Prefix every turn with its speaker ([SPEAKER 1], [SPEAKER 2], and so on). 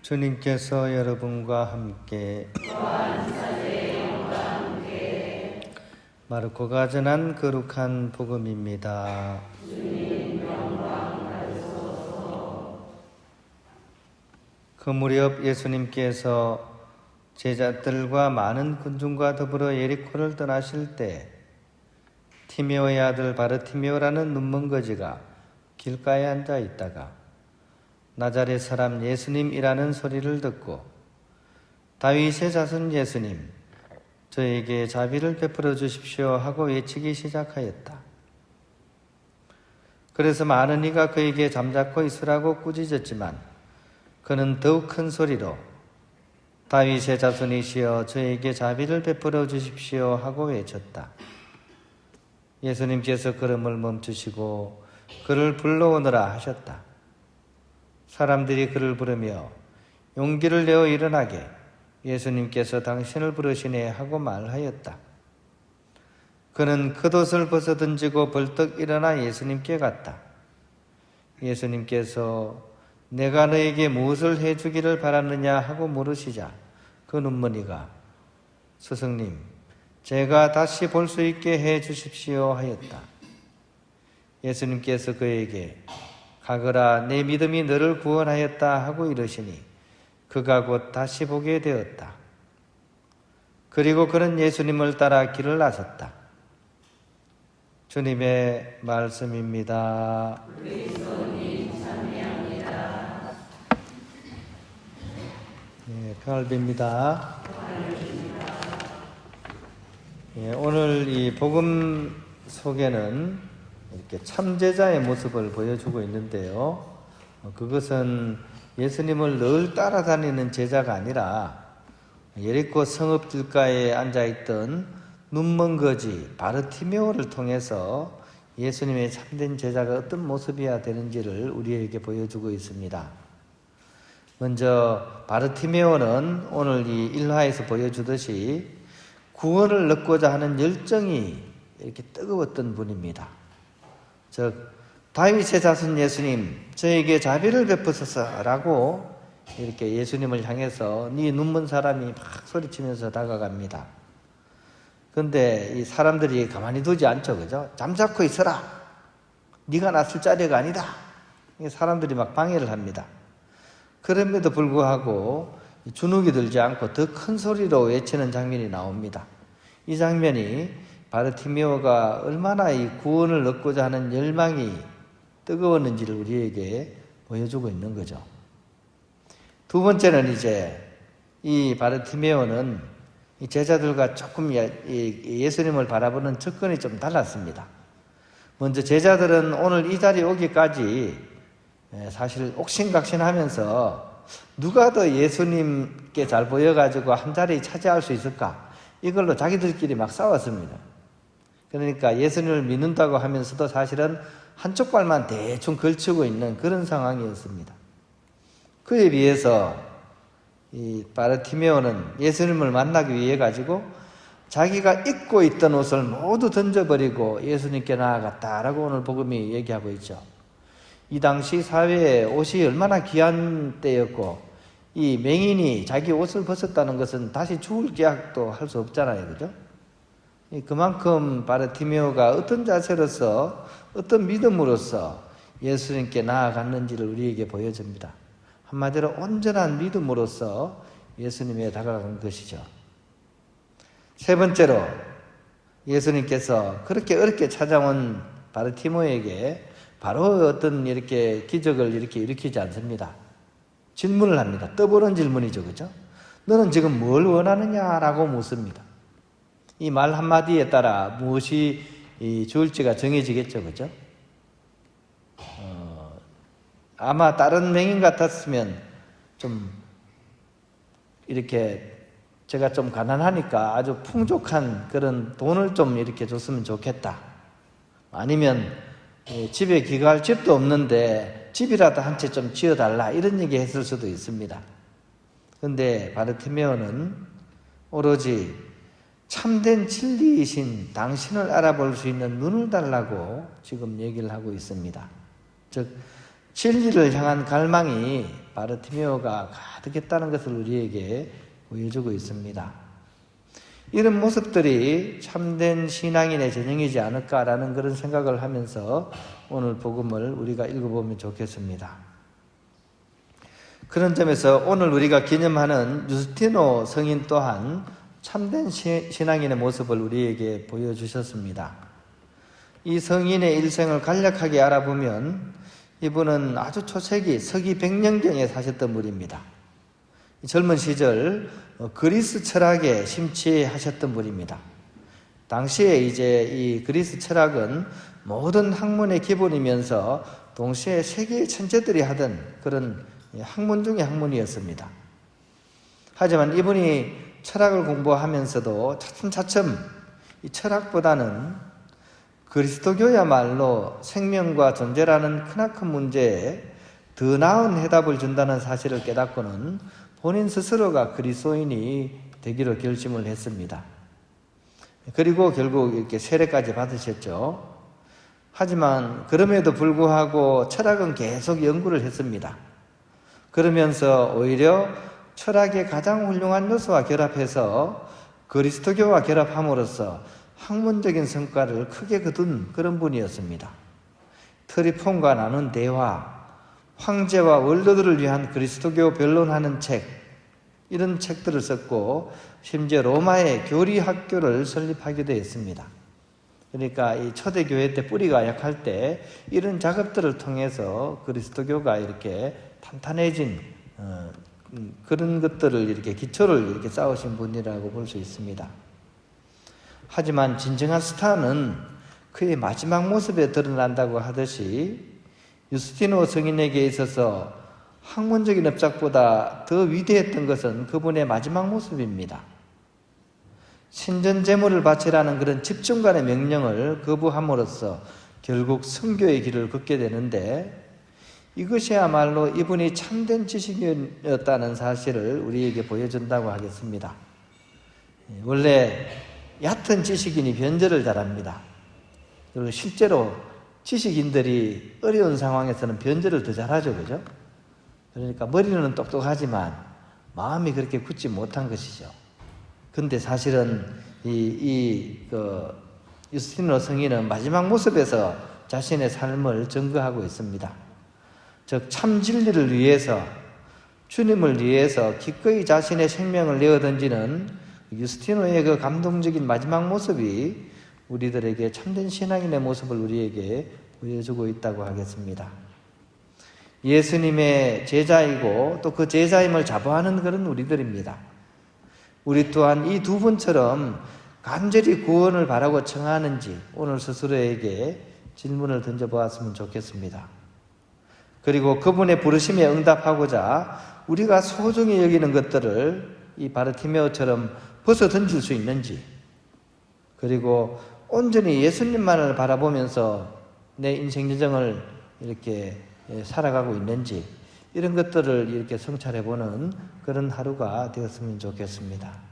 [SPEAKER 1] 주님께서 여러분과 함께 마르코가 전한 거룩한 복음입니다. 그 무렵 예수님께서 제자들과 많은 군중과 더불어 예리코를 떠나실 때 티메오의 아들 바르티메오라는 눈먼 거지가 길가에 앉아 있다가 나자렛 사람 예수님이라는 소리를 듣고 다윗의 자손 예수님, 저에게 자비를 베풀어 주십시오 하고 외치기 시작하였다. 그래서 많은 이가 그에게 잠자코 있으라고 꾸짖었지만 그는 더욱 큰 소리로 다윗의 자손이시여 저에게 자비를 베풀어 주십시오 하고 외쳤다. 예수님께서 걸음을 멈추시고 그를 불러오너라 하셨다. 사람들이 그를 부르며 용기를 내어 일어나게 예수님께서 당신을 부르시네 하고 말하였다. 그는 겉옷을 벗어 던지고 벌떡 일어나 예수님께 갔다. 예수님께서 내가 너에게 무엇을 해주기를 바랐느냐 하고 물으시자 그 눈먼이가 스승님, 제가 다시 볼 수 있게 해 주십시오 하였다. 예수님께서 그에게 가거라, 내 믿음이 너를 구원하였다 하고 이르시니 그가 곧 다시 보게 되었다. 그리고 그는 예수님을 따라 길을 나섰다. 주님의 말씀입니다. 그리스도님 찬미합니다. 평을 빕니다. 오늘 이 복음 속에는 이렇게 참제자의 모습을 보여주고 있는데요. 그것은 예수님을 늘 따라다니는 제자가 아니라 예리코 성읍 길가에 앉아있던 눈먼 거지 바르티메오를 통해서 예수님의 참된 제자가 어떤 모습이어야 되는지를 우리에게 보여주고 있습니다. 먼저 바르티메오는 오늘 이 일화에서 보여주듯이 구원을 얻고자 하는 열정이 이렇게 뜨거웠던 분입니다. 즉 다윗의 자손 예수님, 저에게 자비를 베푸소서라고 이렇게 예수님을 향해서 네 눈먼 사람이 막 소리치면서 다가갑니다. 그런데 이 사람들이 가만히 두지 않죠, 그죠? 잠자코 있어라. 네가 놨을 자리가 아니다. 사람들이 막 방해를 합니다. 그럼에도 불구하고 주눅이 들지 않고 더 큰 소리로 외치는 장면이 나옵니다. 이 장면이 바르티메오가 얼마나 이 구원을 얻고자 하는 열망이 뜨거웠는지를 우리에게 보여주고 있는 거죠. 두 번째는 이제 이 바르티메오는 이 제자들과 조금 예수님을 바라보는 접근이 좀 달랐습니다. 먼저 제자들은 오늘 이 자리에 오기까지 사실 옥신각신하면서 누가 더 예수님께 잘 보여가지고 한 자리 차지할 수 있을까? 이걸로 자기들끼리 막 싸웠습니다. 그러니까 예수님을 믿는다고 하면서도 사실은 한쪽 발만 대충 걸치고 있는 그런 상황이었습니다. 그에 비해서 이 바르티메오는 예수님을 만나기 위해 가지고 자기가 입고 있던 옷을 모두 던져버리고 예수님께 나아갔다라고 오늘 복음이 얘기하고 있죠. 이 당시 사회에 옷이 얼마나 귀한 때였고 이 맹인이 자기 옷을 벗었다는 것은 다시 죽을 계약도 할 수 없잖아요, 그죠? 그만큼 바르티메오가 어떤 자세로서 어떤 믿음으로서 예수님께 나아갔는지를 우리에게 보여줍니다. 한마디로 온전한 믿음으로서 예수님에 다가간 것이죠. 세 번째로 예수님께서 그렇게 어렵게 찾아온 바르티메오에게 바로 어떤 이렇게 기적을 이렇게 일으키지 않습니다. 질문을 합니다. 떠보는 질문이죠, 그죠? 너는 지금 뭘 원하느냐라고 묻습니다. 이 말 한마디에 따라 무엇이 좋을지가 정해지겠죠, 그죠? 아마 다른 맹인 같았으면 좀 이렇게 제가 좀 가난하니까 아주 풍족한 그런 돈을 좀 이렇게 줬으면 좋겠다. 아니면 집에 귀가할 집도 없는데 집이라도 한 채 좀 지어달라 이런 얘기 했을 수도 있습니다. 그런데 바르티메오는 오로지 참된 진리이신 당신을 알아볼 수 있는 눈을 달라고 지금 얘기를 하고 있습니다. 즉 진리를 향한 갈망이 바르티메오가 가득했다는 것을 우리에게 보여주고 있습니다. 이런 모습들이 참된 신앙인의 전형이지 않을까라는 그런 생각을 하면서 오늘 복음을 우리가 읽어보면 좋겠습니다. 그런 점에서 오늘 우리가 기념하는 유스티노 성인 또한 참된 신앙인의 모습을 우리에게 보여주셨습니다. 이 성인의 일생을 간략하게 알아보면 이분은 아주 초세기 서기 100년경에 사셨던 분입니다. 젊은 시절 그리스 철학에 심취하셨던 분입니다. 당시에 이제 이 그리스 철학은 모든 학문의 기본이면서 동시에 세계의 천재들이 하던 그런 학문 중의 학문이었습니다. 하지만 이분이 철학을 공부하면서도 차츰차츰 이 철학보다는 그리스도교야말로 생명과 존재라는 크나큰 문제에 더 나은 해답을 준다는 사실을 깨닫고는 본인 스스로가 그리스도인이 되기로 결심을 했습니다. 그리고 결국 이렇게 세례까지 받으셨죠. 하지만 그럼에도 불구하고 철학은 계속 연구를 했습니다. 그러면서 오히려 철학의 가장 훌륭한 요소와 결합해서 그리스도교와 결합함으로써 학문적인 성과를 크게 거둔 그런 분이었습니다. 트리폰과 나눈 대화, 황제와 원로들을 위한 그리스도교 변론하는 책, 이런 책들을 썼고 심지어 로마에 교리학교를 설립하기도 했습니다. 그러니까 이 초대교회 때 뿌리가 약할 때 이런 작업들을 통해서 그리스도교가 이렇게 탄탄해진 그런 것들을 이렇게 기초를 이렇게 쌓으신 분이라고 볼 수 있습니다. 하지만 진정한 스타는 그의 마지막 모습에 드러난다고 하듯이 유스티노 성인에게 있어서 학문적인 업적보다 더 위대했던 것은 그분의 마지막 모습입니다. 신전 제물을 바치라는 그런 집중관의 명령을 거부함으로써 결국 선교의 길을 걷게 되는데 이것이야말로 이분이 참된 지식인이었다는 사실을 우리에게 보여준다고 하겠습니다. 원래 얕은 지식인이 변절을 잘합니다. 그리고 실제로 지식인들이 어려운 상황에서는 변절을 더 잘하죠, 그죠? 그러니까 머리는 똑똑하지만 마음이 그렇게 굳지 못한 것이죠. 근데 사실은 유스티노 성인은 마지막 모습에서 자신의 삶을 증거하고 있습니다. 즉 참 진리를 위해서, 주님을 위해서 기꺼이 자신의 생명을 내어던지는 유스티노의 그 감동적인 마지막 모습이 우리들에게 참된 신앙인의 모습을 우리에게 보여주고 있다고 하겠습니다. 예수님의 제자이고 또 그 제자임을 자부하는 그런 우리들입니다. 우리 또한 이 두 분처럼 간절히 구원을 바라고 청하는지 오늘 스스로에게 질문을 던져보았으면 좋겠습니다. 그리고 그분의 부르심에 응답하고자 우리가 소중히 여기는 것들을 이 바르티메오처럼 벗어 던질 수 있는지, 그리고 온전히 예수님만을 바라보면서 내 인생 여정을 이렇게 살아가고 있는지, 이런 것들을 이렇게 성찰해보는 그런 하루가 되었으면 좋겠습니다.